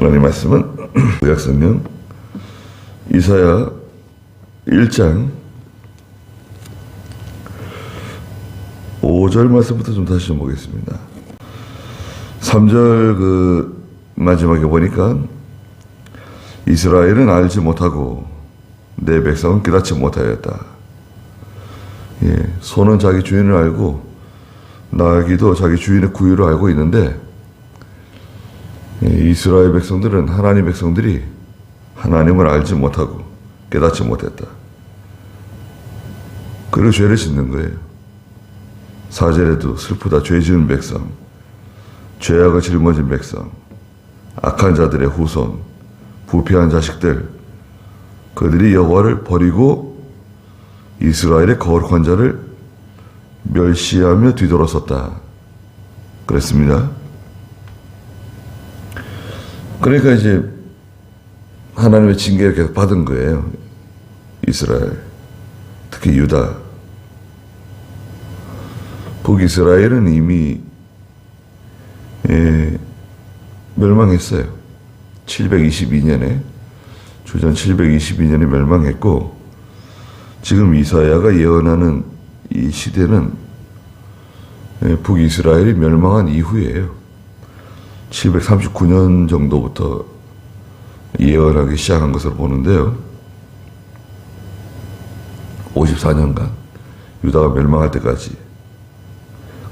하나님 말씀은 구약성경 이사야 1장 5절 말씀부터 좀 다시 좀 보겠습니다. 3절 마지막에 보니까 이스라엘은 알지 못하고 내 백성은 깨닫지 못하였다. 소는 자기 주인을 알고 나귀도 자기 주인의 구유를 알고 있는데 이스라엘 백성들은 하나님 백성들이 하나님을 알지 못하고 깨닫지 못했다. 그리고 죄를 짓는 거예요. 4절에도 슬프다 죄 지은 백성, 죄악을 짊어진 백성, 악한 자들의 후손, 부패한 자식들, 그들이 여호와를 버리고 이스라엘의 거룩한 자를 멸시하며 뒤돌아섰다. 그랬습니다. 그러니까 이제 하나님의 징계를 계속 받은 거예요. 이스라엘, 특히 유다. 북이스라엘은 이미 멸망했어요. 722년에 주전 722년에 멸망했고, 지금 이사야가 예언하는 이 시대는 북이스라엘이 멸망한 이후예요. 739년 정도부터 예언하기 시작한 것으로 보는데요. 54년간 유다가 멸망할 때까지.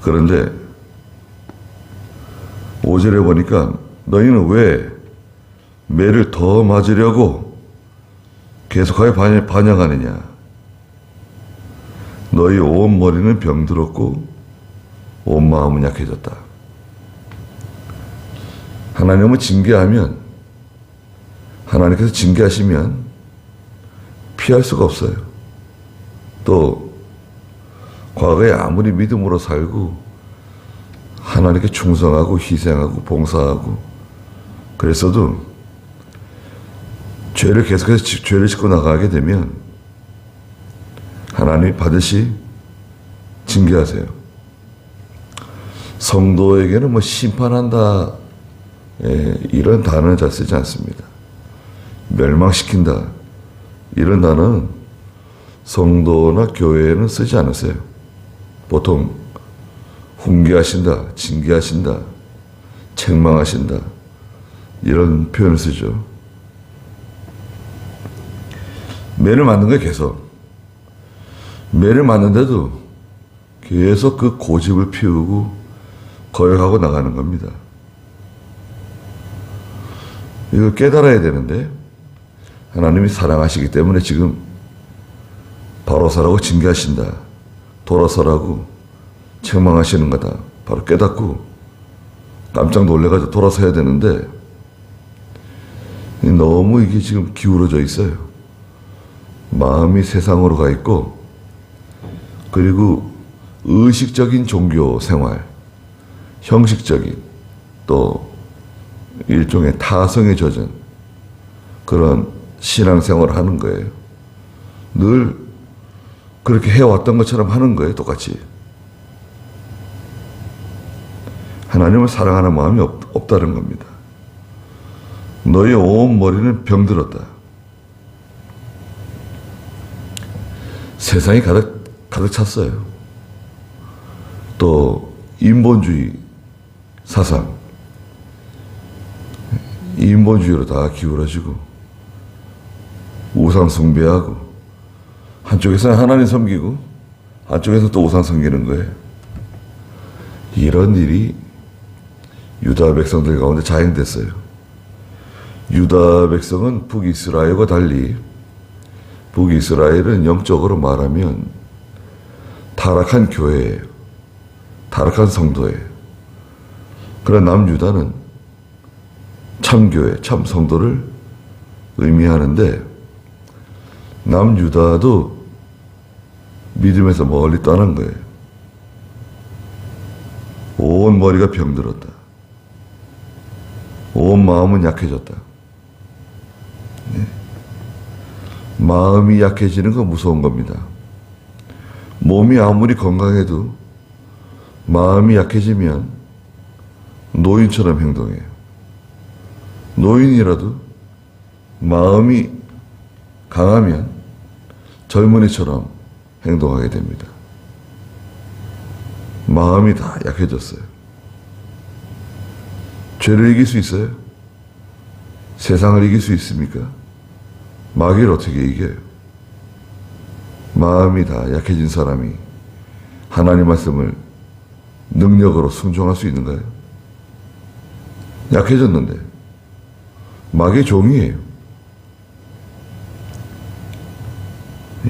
그런데 5절에 보니까 너희는 왜 매를 더 맞으려고 계속하여 반역하느냐. 너희 온 머리는 병들었고 온 마음은 약해졌다. 하나님은 징계하면, 하나님께서 징계하시면 피할 수가 없어요. 또 과거에 아무리 믿음으로 살고 하나님께 충성하고 희생하고 봉사하고 그랬어도 죄를 계속해서 죄를 짓고 나가게 되면 하나님이 반드시 징계하세요. 성도에게는 심판한다, 이런 단어는 잘 쓰지 않습니다. 멸망시킨다, 이런 단어는 성도나 교회에는 쓰지 않으세요. 보통 훈계하신다, 징계하신다, 책망하신다, 이런 표현을 쓰죠. 매를 맞는 거예요. 계속 매를 맞는데도 계속 그 고집을 피우고 거역하고 나가는 겁니다. 이걸 깨달아야 되는데 하나님이 사랑하시기 때문에 지금 바로 서라고 징계하신다, 돌아서라고 책망하시는 거다, 바로 깨닫고 깜짝 놀래가지고 돌아서야 되는데 너무 이게 지금 기울어져 있어요. 마음이 세상으로 가 있고, 그리고 의식적인 종교 생활, 형식적인, 또 일종의 타성에 젖은 그런 신앙생활을 하는 거예요. 늘 그렇게 해왔던 것처럼 하는 거예요. 똑같이. 하나님을 사랑하는 마음이 없다는 겁니다. 너의 온 머리는 병들었다. 세상이 가득 찼어요. 또 인본주의 사상, 인본주의로 다 기울어지고 우상 숭배하고, 한쪽에서는 하나님 섬기고 한쪽에서 또 우상 섬기는 거예요. 이런 일이 유다 백성들 가운데 자행됐어요. 유다 백성은 북이스라엘과 달리 북이스라엘은 영적으로 말하면 타락한 교회예요. 타락한 성도예요. 그러나 남유다는 참교회, 참 성도를 의미하는데, 남유다도 믿음에서 멀리 떠난 거예요. 온 머리가 병들었다. 온 마음은 약해졌다. 마음이 약해지는 건 무서운 겁니다. 몸이 아무리 건강해도 마음이 약해지면 노인처럼 행동해요. 노인이라도 마음이 강하면 젊은이처럼 행동하게 됩니다. 마음이 다 약해졌어요. 죄를 이길 수 있어요? 세상을 이길 수 있습니까? 마귀를 어떻게 이겨요? 마음이 다 약해진 사람이 하나님 말씀을 능력으로 순종할 수 있는가요? 약해졌는데 마귀의 종이에요.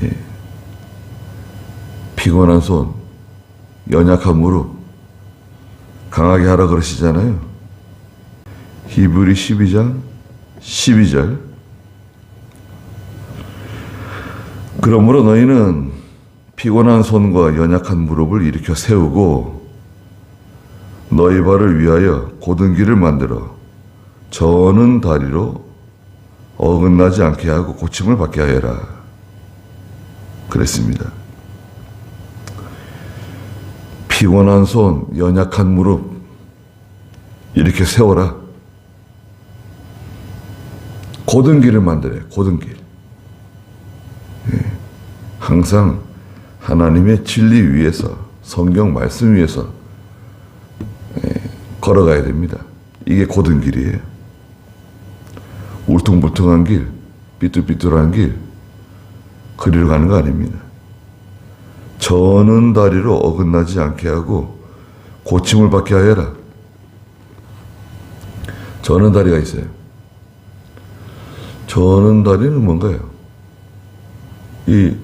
예. 피곤한 손, 연약한 무릎 강하게 하라 그러시잖아요. 히브리 12장 12절. 그러므로 너희는 피곤한 손과 연약한 무릎을 일으켜 세우고 너희 발을 위하여 곧은 길을 만들어 저는 다리로 어긋나지 않게 하고 고침을 받게 하여라. 그랬습니다. 피곤한 손, 연약한 무릎 이렇게 세워라. 곧은 길을 만들어요. 곧은 길. 예. 항상 하나님의 진리 위에서, 성경 말씀 위에서 걸어가야 됩니다. 이게 곧은 길이에요. 울퉁불퉁한 길, 삐뚤삐뚤한 길, 그리로 가는 거 아닙니다. 저는 다리로 어긋나지 않게 하고 고침을 받게 하여라. 저는 다리가 있어요. 저는 다리는 뭔가요? 이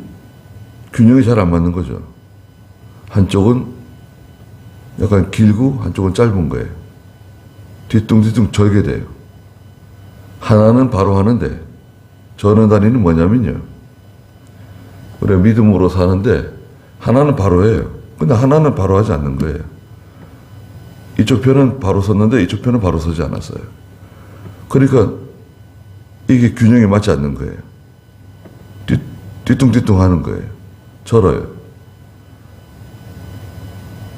균형이 잘 안 맞는 거죠. 한쪽은 약간 길고 한쪽은 짧은 거예요. 뒤뚱뒤뚱 절게 돼요. 하나는 바로 하는데 저는 다리는 뭐냐면요. 우리 믿음으로 사는데 하나는 바로 해요. 근데 하나는 바로 하지 않는 거예요. 이쪽 편은 바로 섰는데 이쪽 편은 바로 서지 않았어요. 그러니까 이게 균형이 맞지 않는 거예요. 뒤뚱뒤뚱 하는 거예요. 절어요.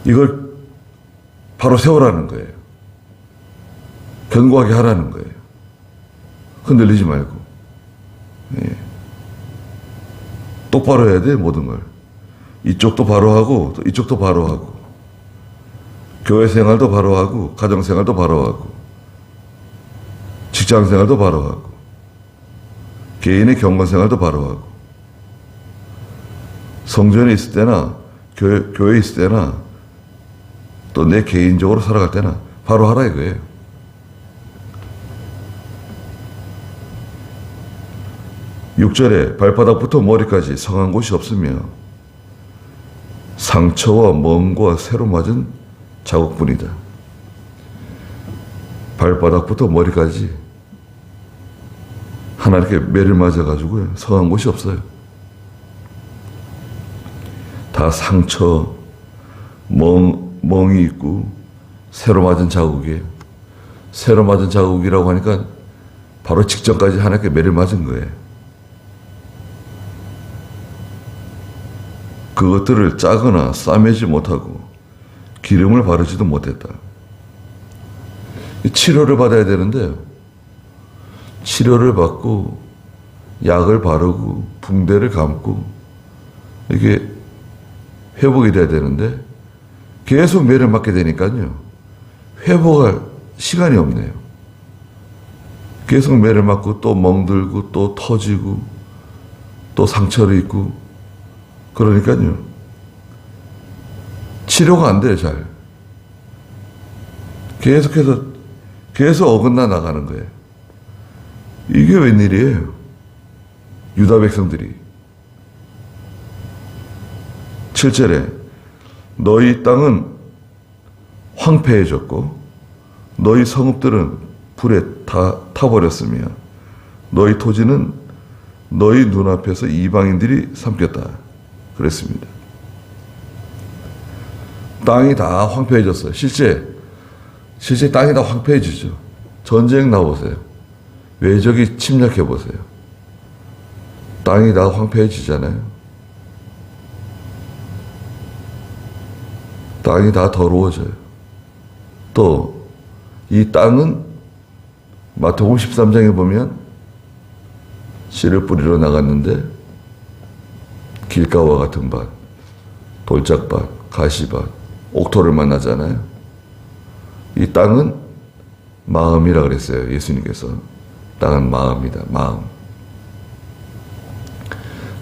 이걸 바로 세우라는 거예요. 견고하게 하라는 거예요. 흔들리지 말고. 예. 똑바로 해야 돼, 모든 걸. 이쪽도 바로 하고, 또 이쪽도 바로 하고. 교회 생활도 바로 하고, 가정 생활도 바로 하고, 직장 생활도 바로 하고, 개인의 경건 생활도 바로 하고, 성전에 있을 때나, 교회에 있을 때나, 또 내 개인적으로 살아갈 때나, 바로 하라 이거예요. (6절에) 발바닥부터 머리까지 성한 곳이 없으며 상처와 멍과 새로 맞은 자국뿐이다. 발바닥부터 머리까지 하나님께 매를 맞아가지고요, 성한 곳이 없어요. 다 상처, 멍이 있고 새로 맞은 자국이에요. 새로 맞은 자국이라고 하니까 바로 직전까지 하나님께 매를 맞은 거예요. 그것들을 짜거나 싸매지 못하고 기름을 바르지도 못했다. 치료를 받아야 되는데요. 치료를 받고 약을 바르고 붕대를 감고 이게 회복이 돼야 되는데 계속 매를 맞게 되니까요. 회복할 시간이 없네요. 계속 매를 맞고 또 멍들고 또 터지고 또 상처를 입고 그러니까요. 치료가 안 돼요, 잘. 계속 어긋나 나가는 거예요. 이게 웬일이에요? 유다 백성들이. 7절에 너희 땅은 황폐해졌고 너희 성읍들은 불에 다 타버렸으며 너희 토지는 너희 눈앞에서 이방인들이 삼켰다. 그랬습니다. 땅이 다 황폐해졌어요. 실제 땅이 다 황폐해지죠. 전쟁 나오세요. 외적이 침략해 보세요. 땅이 다 황폐해지잖아요. 땅이 다 더러워져요. 또 이 땅은 마태복음 13장에 보면 씨를 뿌리러 나갔는데 길가와 같은 밭, 돌짝밭, 가시밭, 옥토를 만나잖아요. 이 땅은 마음이라 그랬어요. 예수님께서. 땅은 마음이다. 마음.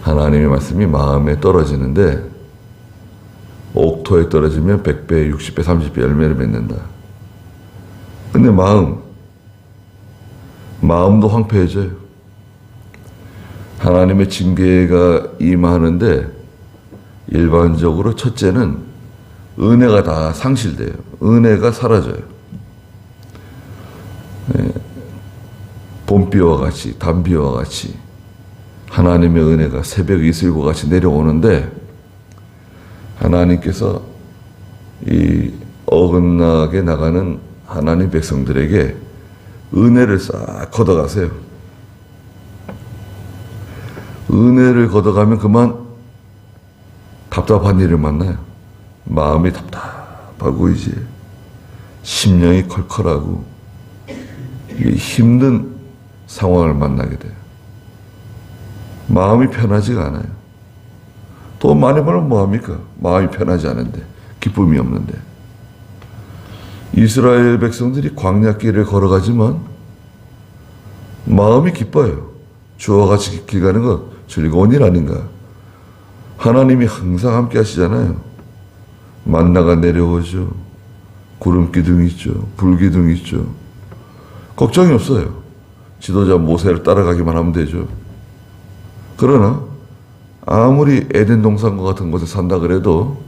하나님의 말씀이 마음에 떨어지는데 옥토에 떨어지면 100배, 60배, 30배 열매를 맺는다. 근데 마음도 황폐해져요. 하나님의 징계가 임하는데 일반적으로 첫째는 은혜가 다 상실돼요. 은혜가 사라져요. 봄비와 같이, 단비와 같이 하나님의 은혜가 새벽 이슬과 같이 내려오는데 하나님께서 이 어긋나게 나가는 하나님 백성들에게 은혜를 싹 걷어가세요. 은혜를 걷어가면 그만 답답한 일을 만나요. 마음이 답답하고 이제 심령이 컬컬하고 힘든 상황을 만나게 돼요. 마음이 편하지가 않아요. 돈 많이 벌면 뭐합니까? 마음이 편하지 않은데, 기쁨이 없는데. 이스라엘 백성들이 광야길을 걸어가지만 마음이 기뻐요. 주와 같이 길 가는 것 즐거운 일 아닌가. 하나님이 항상 함께 하시잖아요. 만나가 내려오죠. 구름 기둥 있죠. 불 기둥 있죠. 걱정이 없어요. 지도자 모세를 따라가기만 하면 되죠. 그러나 아무리 에덴 동산과 같은 곳에 산다 그래도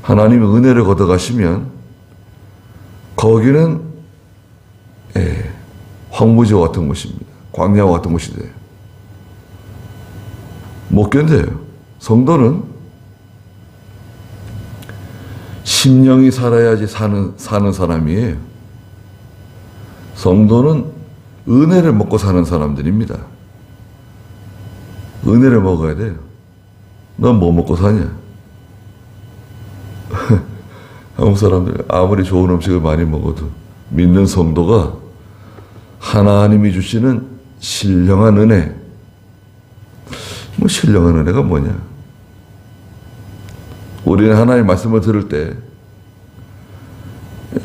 하나님의 은혜를 걷어가시면 거기는 황무지와 같은 곳입니다. 광야와 같은 곳이 돼요. 못 견뎌요. 성도는 심령이 살아야지 사는 사람이에요. 성도는 은혜를 먹고 사는 사람들입니다. 은혜를 먹어야 돼요. 넌 뭐 먹고 사냐? 한국 사람들 아무리 좋은 음식을 많이 먹어도 믿는 성도가 하나님이 주시는 신령한 은혜, 뭐 신령한 은혜가 뭐냐? 우리는 하나님의 말씀을 들을 때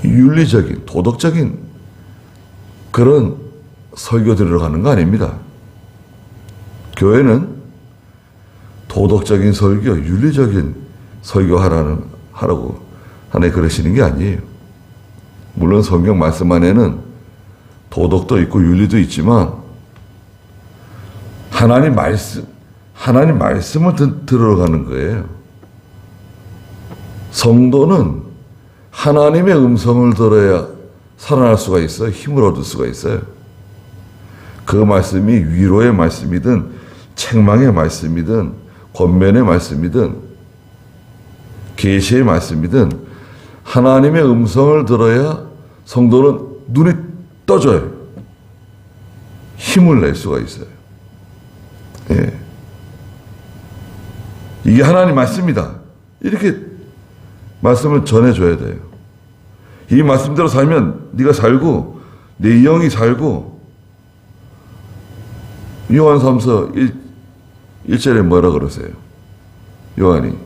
윤리적인, 도덕적인 그런 설교 들으러 거 아닙니다. 교회는 도덕적인 설교, 윤리적인 설교하라고 하나님 그러시는 게 아니에요. 물론 성경 말씀 안에는 도덕도 있고 윤리도 있지만 하나님 말씀을 들으러 가는 거예요. 성도는 하나님의 음성을 들어야 살아날 수가 있어요. 힘을 얻을 수가 있어요. 그 말씀이 위로의 말씀이든 책망의 말씀이든 권면의 말씀이든 계시의 말씀이든 하나님의 음성을 들어야 성도는 눈이 떠져요. 힘을 낼 수가 있어요. 예. 이게 하나님 말씀이다. 이렇게 말씀을 전해줘야 돼요. 이 말씀대로 살면 네가 살고 내 영이 살고 요한 3서 1절에 뭐라 그러세요? 요한이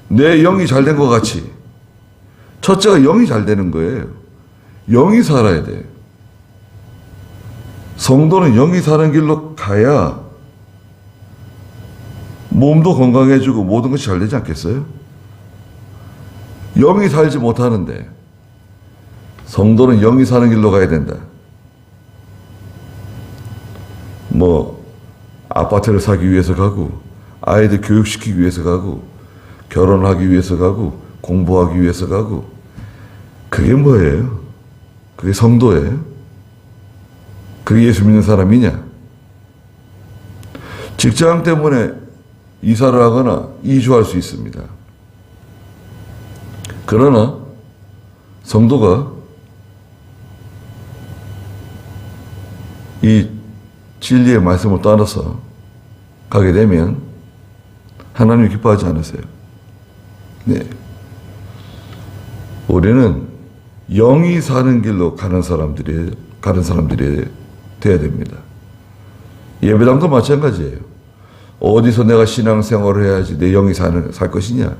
내 영이 잘된 것 같이 첫째가 영이 잘 되는 거예요. 영이 살아야 돼요. 성도는 영이 사는 길로 가야 몸도 건강해지고 모든 것이 잘 되지 않겠어요? 영이 살지 못하는데 성도는 영이 사는 길로 가야 된다. 뭐 아파트를 사기 위해서 가고 아이들 교육시키기 위해서 가고 결혼하기 위해서 가고 공부하기 위해서 가고 그게 뭐예요? 그게 성도예요? 그게 예수 믿는 사람이냐? 직장 때문에 이사를 하거나 이주할 수 있습니다. 그러나 성도가 이 진리의 말씀을 따라서 가게 되면 하나님이 기뻐하지 않으세요. 네. 우리는 영이 사는 길로 가는 가는 사람들이 돼야 됩니다. 예배당도 마찬가지예요. 어디서 내가 신앙생활을 해야지 내 영이 살 것이냐,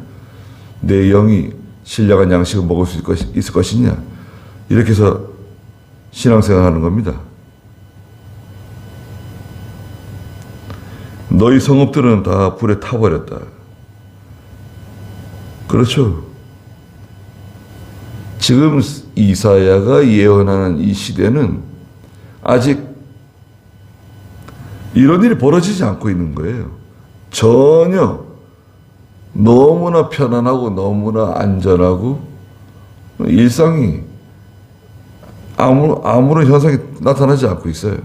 내 영이 신령한 양식을 먹을 수 있을 것이냐, 이렇게 해서 신앙생활 하는 겁니다. 너희 성읍들은 다 불에 타버렸다. 그렇죠. 지금 이사야가 예언하는 이 시대는 아직 이런 일이 벌어지지 않고 있는 거예요. 전혀 너무나 편안하고 너무나 안전하고 일상이 아무런 현상이 나타나지 않고 있어요.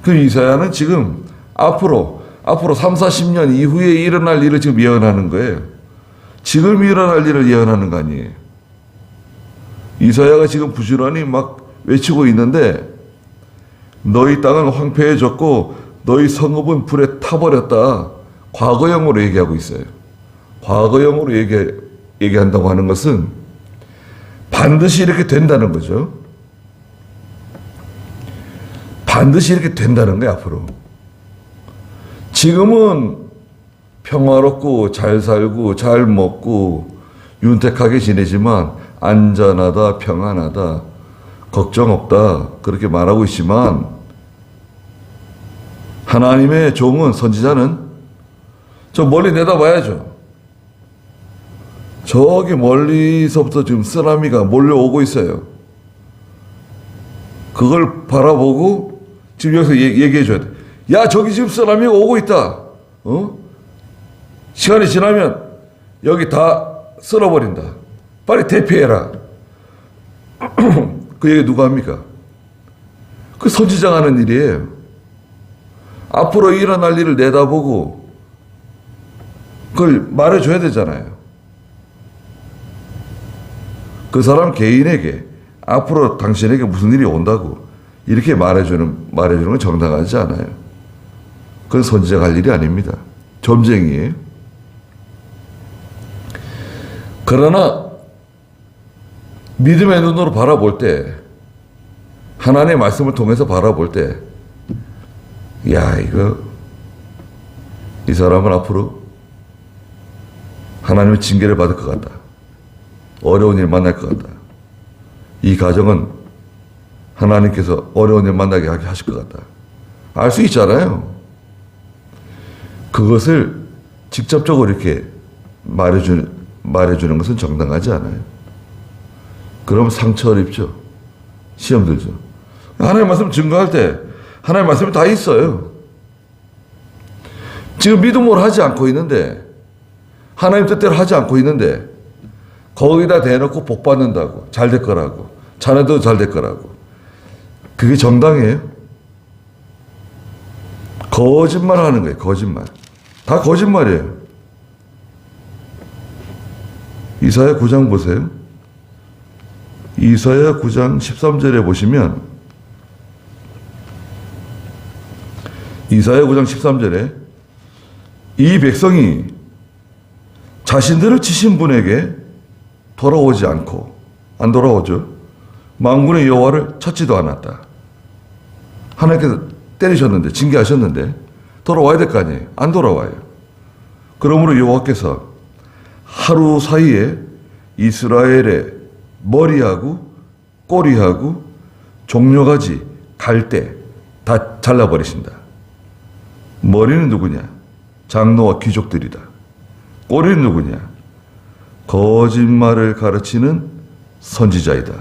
그 이사야는 지금 앞으로 3, 40년 이후에 일어날 일을 지금 예언하는 거예요. 지금 일어날 일을 예언하는 거 아니에요. 이사야가 지금 부지런히 막 외치고 있는데 너희 땅은 황폐해졌고 너희 성읍은 불에 타버렸다. 과거형으로 얘기하고 있어요. 과거형으로 얘기한다고 하는 것은 반드시 이렇게 된다는 거죠. 반드시 이렇게 된다는 거예요, 앞으로. 지금은 평화롭고 잘 살고 잘 먹고 윤택하게 지내지만 안전하다, 평안하다, 걱정 없다 그렇게 말하고 있지만 하나님의 종은, 선지자는 저 멀리 내다봐야죠. 저기 멀리서부터 지금 쓰나미가 몰려오고 있어요. 그걸 바라보고 지금 여기서 얘기해 줘야 돼. 야, 저기 지금 쓰나미가 오고 있다. 시간이 지나면 여기 다 쓸어버린다. 빨리 대피해라. 그 얘기 누가 합니까? 그 선지자가 하는 일이에요. 앞으로 일어날 일을 내다보고 그걸 말해줘야 되잖아요. 그 사람 개인에게 앞으로 당신에게 무슨 일이 온다고 이렇게 말해주는 건 정당하지 않아요. 그건 선지자가 할 일이 아닙니다. 점쟁이에요. 그러나 믿음의 눈으로 바라볼 때, 하나님의 말씀을 통해서 바라볼 때, 야, 이 사람은 앞으로 하나님의 징계를 받을 것 같다. 어려운 일 만날 것 같다. 이 가정은 하나님께서 어려운 일 만나게 하실 것 같다. 알 수 있잖아요. 그것을 직접적으로 이렇게 말해주는 것은 정당하지 않아요. 그럼 상처를 입죠. 시험 들죠. 하나님의 말씀 증거할 때 하나님의 말씀이 다 있어요. 지금 믿음으로 하지 않고 있는데, 하나님 뜻대로 하지 않고 있는데 거기다 대놓고 복 받는다고, 잘 될 거라고, 자네도 잘 될 거라고. 그게 정당해요? 거짓말 하는 거예요. 거짓말. 다 거짓말이에요. 이사야 9장 보세요. 이사야 9장 13절에 보시면, 이사야 9장 13절에 이 백성이 자신들을 치신 분에게 돌아오지 않고, 안 돌아오죠. 만군의 여호와를 찾지도 않았다. 하나님께서 때리셨는데, 징계하셨는데 돌아와야 될 거 아니에요. 안 돌아와요. 그러므로 여호와께서 하루 사이에 이스라엘의 머리하고 꼬리하고 종려가지, 갈대 다 잘라버리신다. 머리는 누구냐? 장로와 귀족들이다. 꼬리는 누구냐? 거짓말을 가르치는 선지자이다.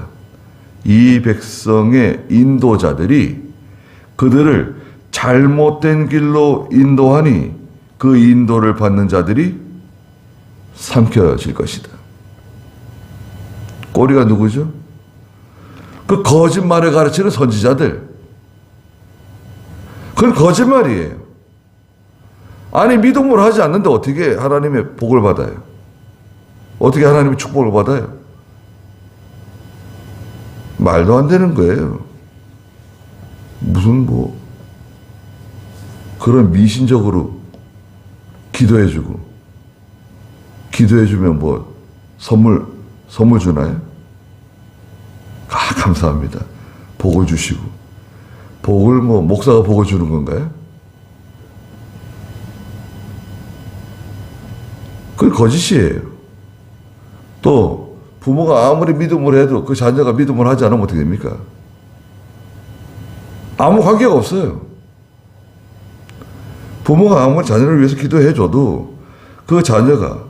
이 백성의 인도자들이 그들을 잘못된 길로 인도하니 그 인도를 받는 자들이 삼켜질 것이다. 꼬리가 누구죠? 그 거짓말을 가르치는 선지자들. 그건 거짓말이에요. 아니, 믿음으로 하지 않는데 어떻게 하나님의 복을 받아요? 어떻게 하나님의 축복을 받아요? 말도 안 되는 거예요. 무슨 그런 미신적으로 기도해주면 선물 주나요? 감사합니다. 복을 주시고, 복을 뭐 목사가 복을 주는 건가요? 그건 거짓이에요. 또 부모가 아무리 믿음을 해도 그 자녀가 믿음을 하지 않으면 어떻게 됩니까? 아무 관계가 없어요. 부모가 아무리 자녀를 위해서 기도해줘도 그 자녀가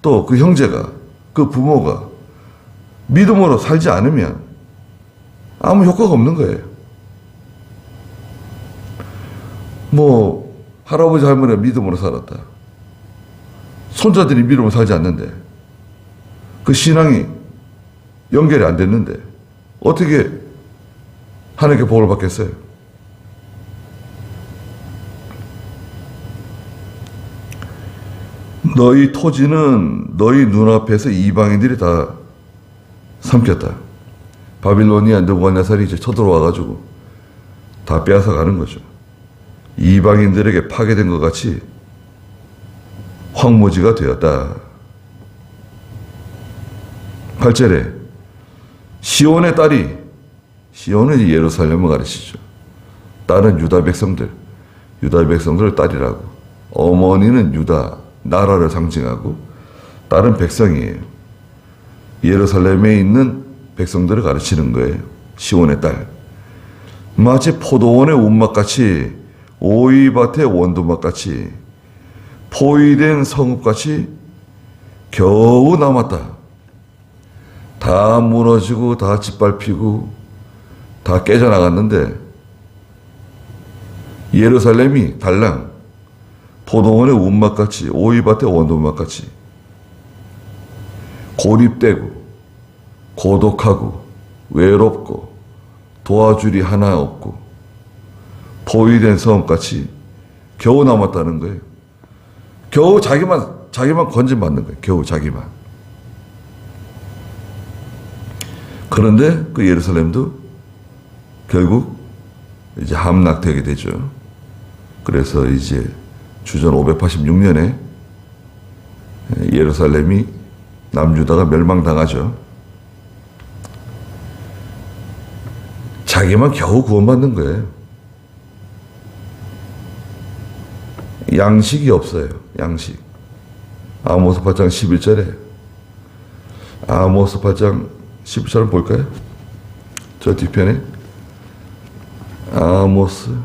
또 그 형제가 그 부모가 믿음으로 살지 않으면 아무 효과가 없는 거예요. 뭐 할아버지 할머니가 믿음으로 살았다. 손자들이 믿음으로 살지 않는데 그 신앙이 연결이 안 됐는데 어떻게 하나님께 복을 받겠어요? 너희 토지는 너희 눈앞에서 이방인들이 다 삼켰다. 바빌로니아 느부갓네살이 이제 쳐들어와가지고 다 빼앗아 가는 거죠. 이방인들에게 파괴된 것 같이 황무지가 되었다. 8절에 시온의 딸이, 시온은 예루살렘을 가르치죠. 딸은 유다 백성들 딸이라고. 어머니는 유다 나라를 상징하고 딸은 백성이에요. 예루살렘에 있는 백성들을 가르치는 거예요. 시온의 딸. 마치 포도원의 운막같이, 오이밭의 원두막같이, 포위된 성읍같이 겨우 남았다. 다 무너지고 다 짓밟히고 다 깨져나갔는데 예루살렘이 달랑 포도원의 운막같이, 오이밭의 원두막같이 고립되고 고독하고 외롭고 도와줄이 하나 없고 포위된 성읍같이 겨우 남았다는 거예요. 겨우 자기만 건진받는 거예요. 겨우 자기만. 그런데 그 예루살렘도 결국 이제 함락되게 되죠. 그래서 이제 주전 586년에 예루살렘이 남유다가 멸망당하죠. 자기만 겨우 구원받는 거예요. 양식이 없어요. 양식. 아모스 8장 11절에 아모스 8장 11절을 볼까요? 저 뒤편에 아모스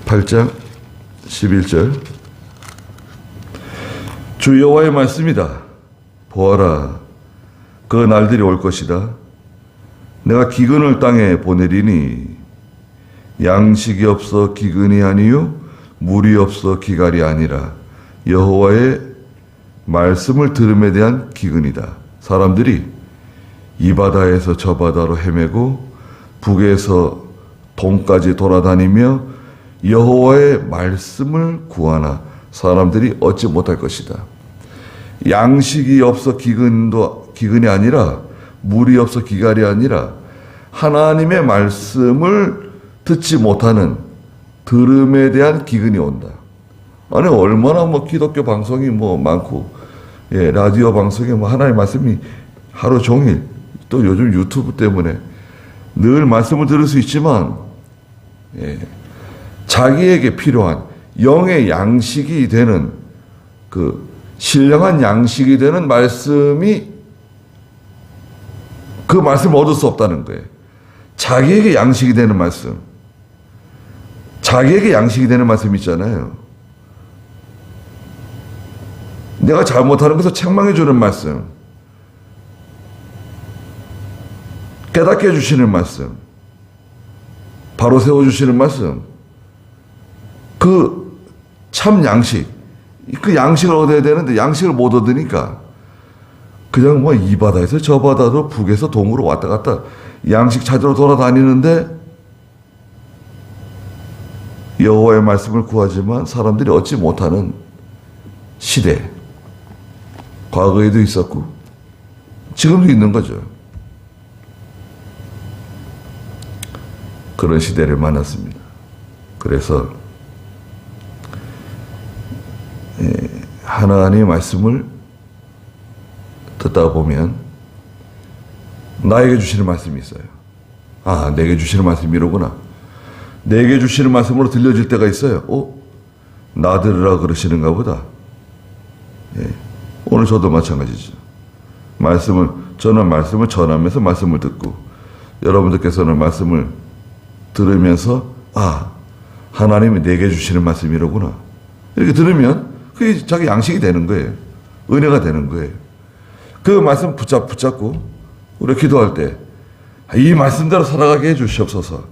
8장 11절 주 여호와의 말씀이다. 보아라, 그 날들이 올 것이다. 내가 기근을 땅에 보내리니 양식이 없어 기근이 아니요 물이 없어 기갈이 아니라 여호와의 말씀을 들음에 대한 기근이다. 사람들이 이 바다에서 저 바다로 헤매고 북에서 동까지 돌아다니며 여호와의 말씀을 구하나 사람들이 얻지 못할 것이다. 양식이 없어 기근이 아니라 물이 없어 기갈이 아니라 하나님의 말씀을 듣지 못하는 들음에 대한 기근이 온다. 아니 얼마나 기독교 방송이 많고 라디오 방송에 하나님의 말씀이 하루 종일 또 요즘 유튜브 때문에 늘 말씀을 들을 수 있지만 자기에게 필요한 영의 양식이 되는 그 신령한 양식이 되는 말씀이 그 말씀을 얻을 수 없다는 거예요. 자기에게 양식이 되는 말씀. 자기에게 양식이 되는 말씀 있잖아요. 내가 잘못하는 것을 책망해 주는 말씀. 깨닫게 해주시는 말씀. 바로 세워주시는 말씀. 그 참 양식. 그 양식을 얻어야 되는데 양식을 못 얻으니까 그냥 이 바다에서 저 바다로 북에서 동으로 왔다 갔다 양식 찾으러 돌아다니는데 여호와의 말씀을 구하지만 사람들이 얻지 못하는 시대. 과거에도 있었고 지금도 있는 거죠. 그런 시대를 만났습니다. 그래서 하나님의 말씀을 듣다 보면 나에게 주시는 말씀이 있어요. 아, 내게 주시는 말씀이 이로구나. 내게 주시는 말씀으로 들려질 때가 있어요. 나 들으라 그러시는가 보다. 예. 오늘 저도 마찬가지죠. 저는 말씀을 전하면서 말씀을 듣고, 여러분들께서는 말씀을 들으면서, 아, 하나님이 내게 주시는 말씀이 이로구나. 이렇게 들으면 그게 자기 양식이 되는 거예요. 은혜가 되는 거예요. 그 말씀 붙잡고 우리 기도할 때 이 말씀대로 살아가게 해 주시옵소서.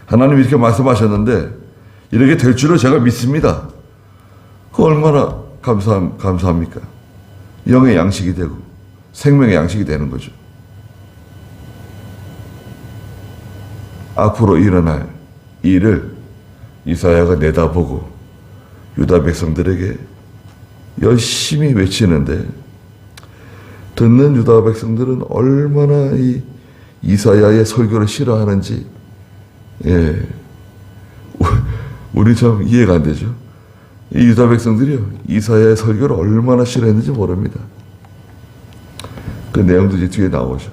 하나님 이렇게 말씀하셨는데 이렇게 될 줄을 제가 믿습니다. 그 얼마나 감사합니까? 영의 양식이 되고 생명의 양식이 되는 거죠. 앞으로 일어날 일을 이사야가 내다보고 유다 백성들에게 열심히 외치는데, 듣는 유다 백성들은 얼마나 이 이사야의 설교를 싫어하는지, 예, 우리 참 이해가 안 되죠. 이 유다 백성들이요, 이사야의 설교를 얼마나 싫어했는지 모릅니다. 그 내용도 이제 뒤에 나오죠.